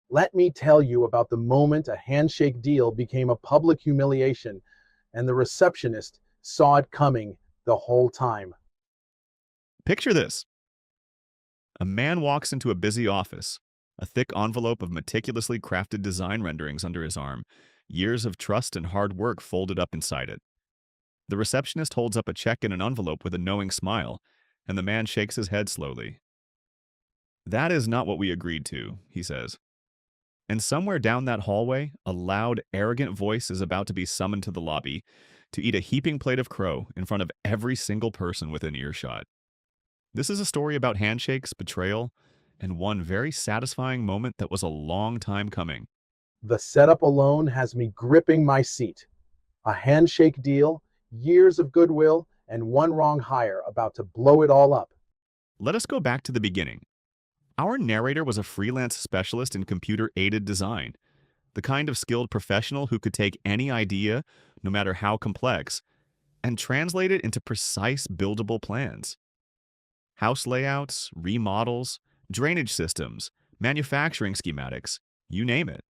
Let me tell you about the moment a handshake deal became a public humiliation and the receptionist saw it coming the whole time. Picture this: a man walks into a busy office, a thick envelope of meticulously crafted design renderings under his arm, years of trust and hard work folded up inside it. The receptionist holds up a check in an envelope with a knowing smile, and the man shakes his head slowly. "That is not what we agreed to," he says. And somewhere down that hallway, a loud, arrogant voice is about to be summoned to the lobby to eat a heaping plate of crow in front of every single person within earshot. This is a story about handshakes, betrayal, and one very satisfying moment that was a long time coming. The setup alone has me gripping my seat. A handshake deal, years of goodwill, and one wrong hire about to blow it all up. Let us go back to the beginning. Our narrator was a freelance specialist in computer aided design, the kind of skilled professional who could take any idea, no matter how complex, and translate it into precise buildable plans. House layouts, remodels, drainage systems, manufacturing schematics, you name it.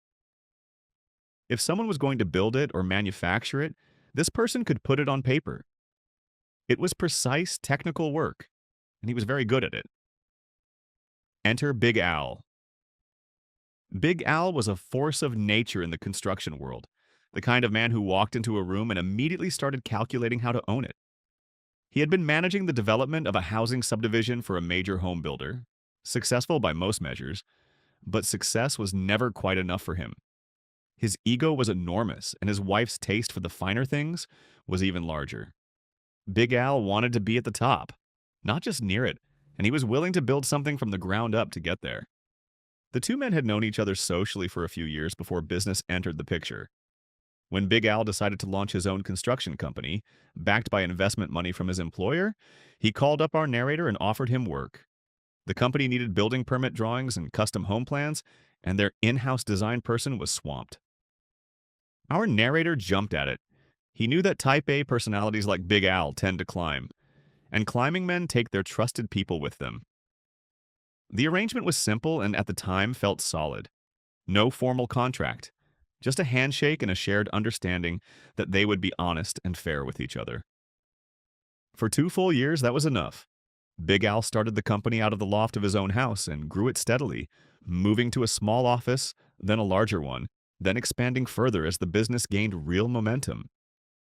If someone was going to build it or manufacture it, this person could put it on paper. It was precise technical work, and he was very good at it. Enter Big Al. Big Al was a force of nature in the construction world, the kind of man who walked into a room and immediately started calculating how to own it. He had been managing the development of a housing subdivision for a major home builder, successful by most measures, but success was never quite enough for him. His ego was enormous, and his wife's taste for the finer things was even larger. Big Al wanted to be at the top, not just near it, and he was willing to build something from the ground up to get there. The two men had known each other socially for a few years before business entered the picture. When Big Al decided to launch his own construction company, backed by investment money from his employer, he called up our narrator and offered him work. The company needed building permit drawings and custom home plans, and their in-house design person was swamped. Our narrator jumped at it. He knew that type A personalities like Big Al tend to climb, and climbing men take their trusted people with them. The arrangement was simple and at the time felt solid. No formal contract, just a handshake and a shared understanding that they would be honest and fair with each other. For 2 full years, that was enough. Big Al started the company out of the loft of his own house and grew it steadily, moving to a small office, then a larger one, then expanding further as the business gained real momentum.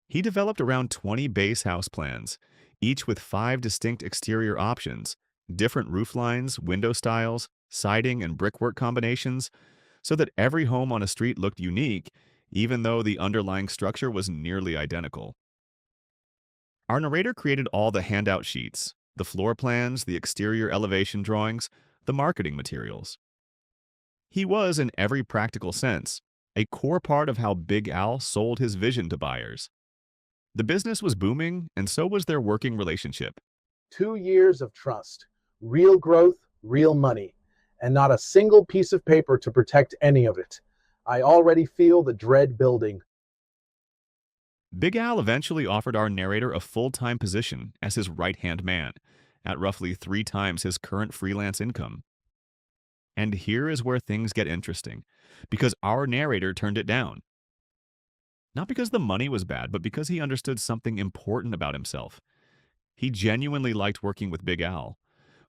He developed around 20 base house plans, each with 5 distinct exterior options, different roof lines, window styles, siding, and brickwork combinations, so that every home on a street looked unique, even though the underlying structure was nearly identical. Our narrator created all the handout sheets, the floor plans, the exterior elevation drawings, the marketing materials. He was, in every practical sense, a core part of how Big Al sold his vision to buyers. The business was booming, and so was their working relationship. 2 years of trust, real growth, real money, and not a single piece of paper to protect any of it. I already feel the dread building. Big Al eventually offered our narrator a full-time position as his right-hand man, at roughly 3 times his current freelance income. And here is where things get interesting, because our narrator turned it down. Not because the money was bad, but because he understood something important about himself. He genuinely liked working with Big Al.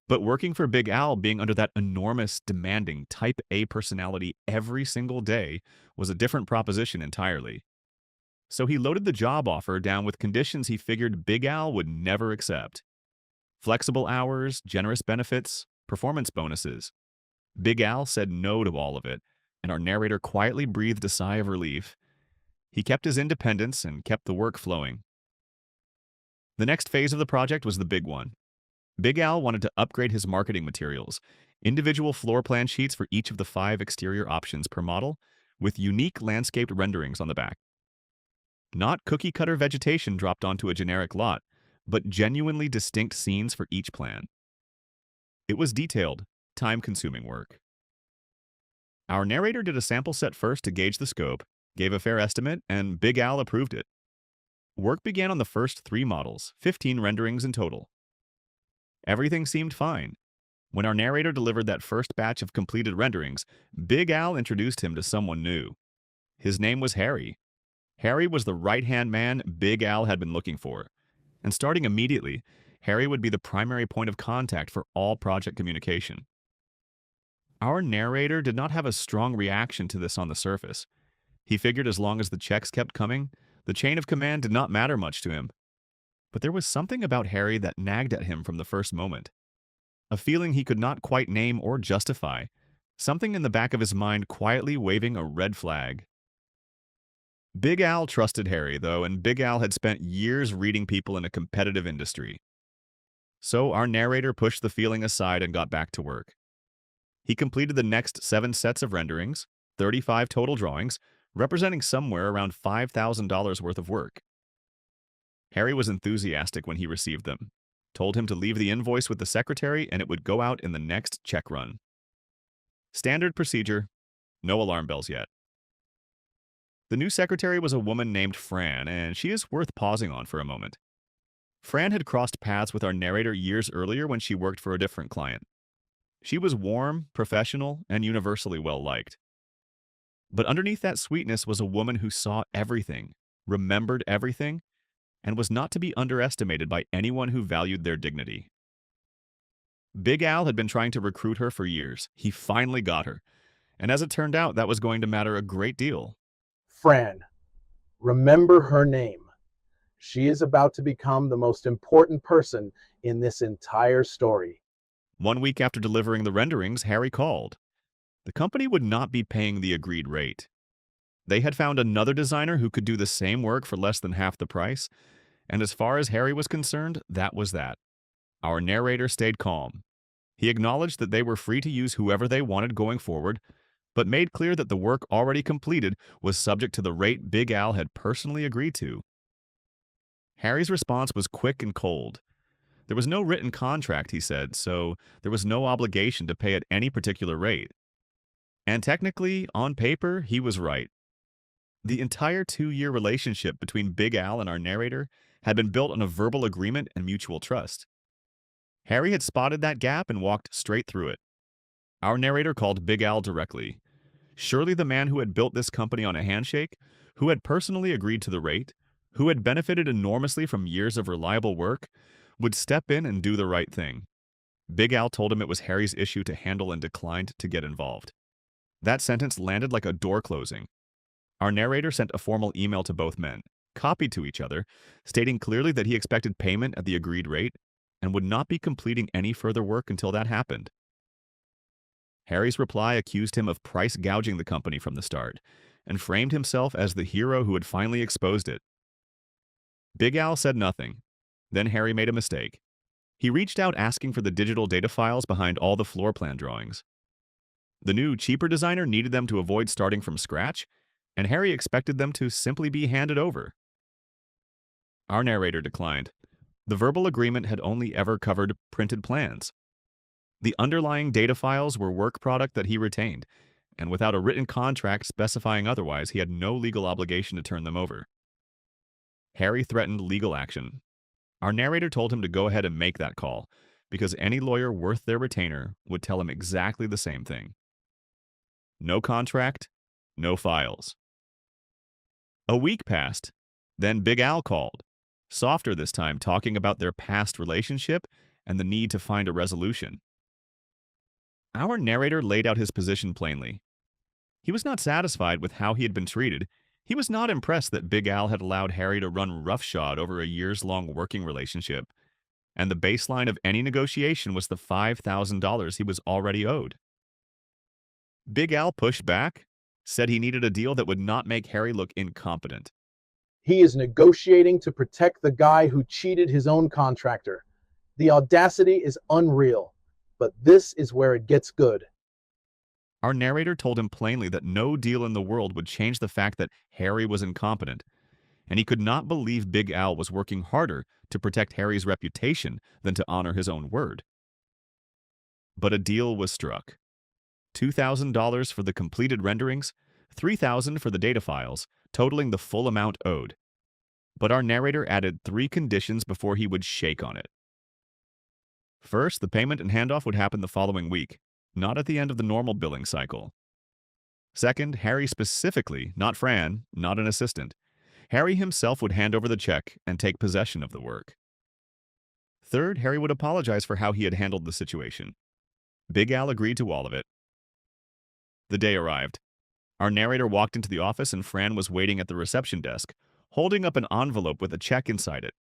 But working for Big Al, being under that enormous, demanding type A personality every single day, was a different proposition entirely. So he loaded the job offer down with conditions he figured Big Al would never accept: flexible hours, generous benefits, performance bonuses. Big Al said no to all of it, and our narrator quietly breathed a sigh of relief. He kept his independence and kept the work flowing. The next phase of the project was the big one. Big Al wanted to upgrade his marketing materials, individual floor plan sheets for each of the 5 exterior options per model, with unique landscaped renderings on the back. Not cookie-cutter vegetation dropped onto a generic lot, but genuinely distinct scenes for each plan. It was detailed, time-consuming work. Our narrator did a sample set first to gauge the scope, gave a fair estimate, and Big Al approved it. Work began on the first 3 models, 15 renderings in total. Everything seemed fine. When our narrator delivered that first batch of completed renderings, Big Al introduced him to someone new. His name was Harry. Harry was the right-hand man Big Al had been looking for. And starting immediately, Harry would be the primary point of contact for all project communication. Our narrator did not have a strong reaction to this on the surface. He figured as long as the checks kept coming, the chain of command did not matter much to him. But there was something about Harry that nagged at him from the first moment. A feeling he could not quite name or justify. Something in the back of his mind quietly waving a red flag. Big Al trusted Harry, though, and Big Al had spent years reading people in a competitive industry. So our narrator pushed the feeling aside and got back to work. He completed the next 7 sets of renderings, 35 total drawings, representing somewhere around $5,000 worth of work. Harry was enthusiastic when he received them, told him to leave the invoice with the secretary and it would go out in the next check run. Standard procedure, no alarm bells yet. The new secretary was a woman named Fran, and she is worth pausing on for a moment. Fran had crossed paths with our narrator years earlier when she worked for a different client. She was warm, professional, and universally well-liked. But underneath that sweetness was a woman who saw everything, remembered everything, and was not to be underestimated by anyone who valued their dignity. Big Al had been trying to recruit her for years. He finally got her, and as it turned out, that was going to matter a great deal. Fran, remember her name. She is about to become the most important person in this entire story. 1 week after delivering the renderings, Harry called. The company would not be paying the agreed rate. They had found another designer who could do the same work for less than half the price, and as far as Harry was concerned, that was that. Our narrator stayed calm. He acknowledged that they were free to use whoever they wanted going forward, but made clear that the work already completed was subject to the rate Big Al had personally agreed to. Harry's response was quick and cold. There was no written contract, he said, so there was no obligation to pay at any particular rate. And technically, on paper, he was right. The entire 2-year relationship between Big Al and our narrator had been built on a verbal agreement and mutual trust. Harry had spotted that gap and walked straight through it. Our narrator called Big Al directly. Surely the man who had built this company on a handshake, who had personally agreed to the rate, who had benefited enormously from years of reliable work, would step in and do the right thing. Big Al told him it was Harry's issue to handle and declined to get involved. That sentence landed like a door closing. Our narrator sent a formal email to both men, copied to each other, stating clearly that he expected payment at the agreed rate and would not be completing any further work until that happened. Harry's reply accused him of price gouging the company from the start and framed himself as the hero who had finally exposed it. Big Al said nothing. Then Harry made a mistake. He reached out asking for the digital data files behind all the floor plan drawings. The new, cheaper designer needed them to avoid starting from scratch, and Harry expected them to simply be handed over. Our narrator declined. The verbal agreement had only ever covered printed plans. The underlying data files were work product that he retained, and without a written contract specifying otherwise, he had no legal obligation to turn them over. Harry threatened legal action. Our narrator told him to go ahead and make that call, because any lawyer worth their retainer would tell him exactly the same thing. No contract, no files. A week passed. Then Big Al called, softer this time, talking about their past relationship and the need to find a resolution. Our narrator laid out his position plainly. He was not satisfied with how he had been treated. He was not impressed that Big Al had allowed Harry to run roughshod over a years-long working relationship, and the baseline of any negotiation was the $5,000 he was already owed. Big Al pushed back, said he needed a deal that would not make Harry look incompetent. He is negotiating to protect the guy who cheated his own contractor. The audacity is unreal, but this is where it gets good. Our narrator told him plainly that no deal in the world would change the fact that Harry was incompetent, and he could not believe Big Al was working harder to protect Harry's reputation than to honor his own word. But a deal was struck. $2,000 for the completed renderings, $3,000 for the data files, totaling the full amount owed. But our narrator added 3 conditions before he would shake on it. First, the payment and handoff would happen the following week, not at the end of the normal billing cycle. Second, Harry specifically, not Fran, not an assistant, Harry himself would hand over the check and take possession of the work. Third, Harry would apologize for how he had handled the situation. Big Al agreed to all of it. The day arrived. Our narrator walked into the office and Fran was waiting at the reception desk, holding up an envelope with a check inside it.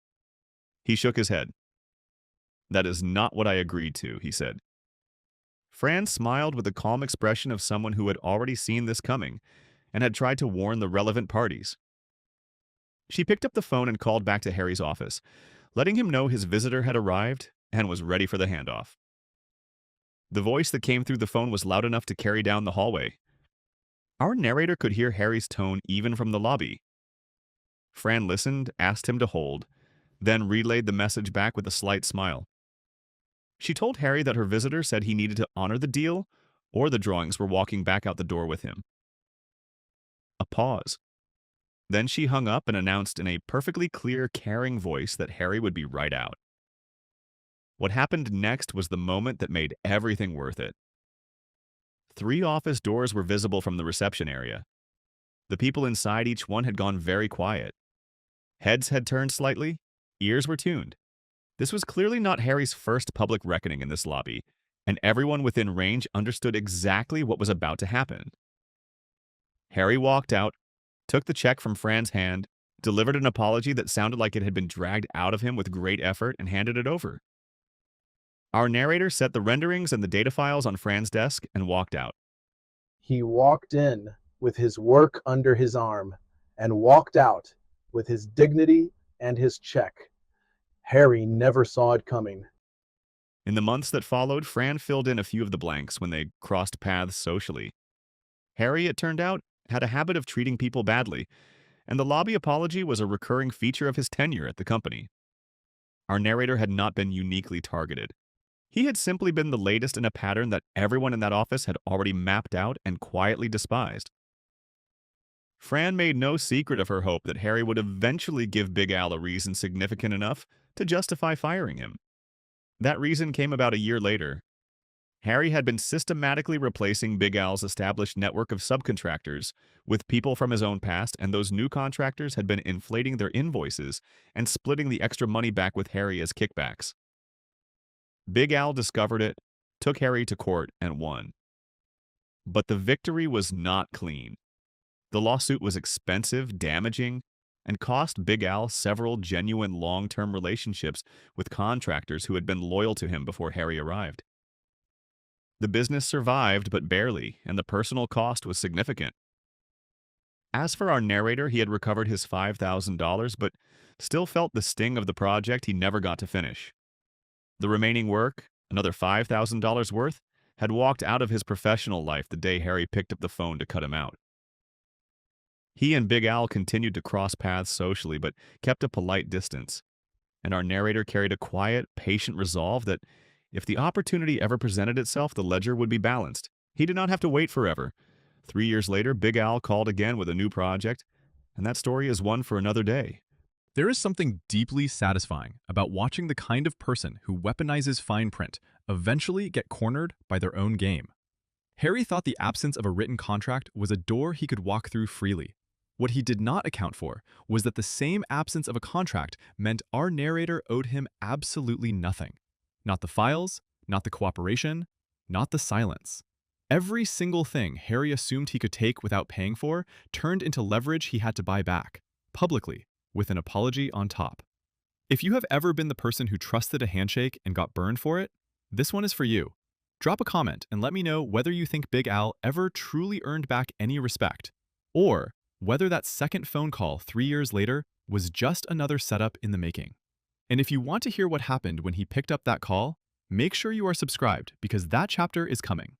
He shook his head. "That is not what I agreed to," he said. Fran smiled with the calm expression of someone who had already seen this coming and had tried to warn the relevant parties. She picked up the phone and called back to Harry's office, letting him know his visitor had arrived and was ready for the handoff. The voice that came through the phone was loud enough to carry down the hallway. Our narrator could hear Harry's tone even from the lobby. Fran listened, asked him to hold, then relayed the message back with a slight smile. She told Harry that her visitor said he needed to honor the deal or the drawings were walking back out the door with him. A pause. Then she hung up and announced in a perfectly clear, caring voice that Harry would be right out. What happened next was the moment that made everything worth it. 3 office doors were visible from the reception area. The people inside each one had gone very quiet. Heads had turned slightly, ears were tuned. This was clearly not Harry's first public reckoning in this lobby, and everyone within range understood exactly what was about to happen. Harry walked out, took the check from Fran's hand, delivered an apology that sounded like it had been dragged out of him with great effort, and handed it over. Our narrator set the renderings and the data files on Fran's desk and walked out. He walked in with his work under his arm and walked out with his dignity and his check. Harry never saw it coming. In the months that followed, Fran filled in a few of the blanks when they crossed paths socially. Harry, it turned out, had a habit of treating people badly, and the lobby apology was a recurring feature of his tenure at the company. Our narrator had not been uniquely targeted. He had simply been the latest in a pattern that everyone in that office had already mapped out and quietly despised. Fran made no secret of her hope that Harry would eventually give Big Al a reason significant enough to justify firing him. That reason came about a year later. Harry had been systematically replacing Big Al's established network of subcontractors with people from his own past, and those new contractors had been inflating their invoices and splitting the extra money back with Harry as kickbacks. Big Al discovered it, took Harry to court, and won. But the victory was not clean. The lawsuit was expensive, damaging, and cost Big Al several genuine long-term relationships with contractors who had been loyal to him before Harry arrived. The business survived, but barely, and the personal cost was significant. As for our narrator, he had recovered his $5,000, but still felt the sting of the project he never got to finish. The remaining work, another $5,000 worth, had walked out of his professional life the day Harry picked up the phone to cut him out. He and Big Al continued to cross paths socially, but kept a polite distance. And our narrator carried a quiet, patient resolve that if the opportunity ever presented itself, the ledger would be balanced. He did not have to wait forever. 3 years later, Big Al called again with a new project, and that story is one for another day. There is something deeply satisfying about watching the kind of person who weaponizes fine print eventually get cornered by their own game. Harry thought the absence of a written contract was a door he could walk through freely. What he did not account for was that the same absence of a contract meant our narrator owed him absolutely nothing. Not the files, not the cooperation, not the silence. Every single thing Harry assumed he could take without paying for turned into leverage he had to buy back, publicly, with an apology on top. If you have ever been the person who trusted a handshake and got burned for it, this one is for you. Drop a comment and let me know whether you think Big Al ever truly earned back any respect, or whether that second phone call 3 years later was just another setup in the making. And if you want to hear what happened when he picked up that call, make sure you are subscribed because that chapter is coming.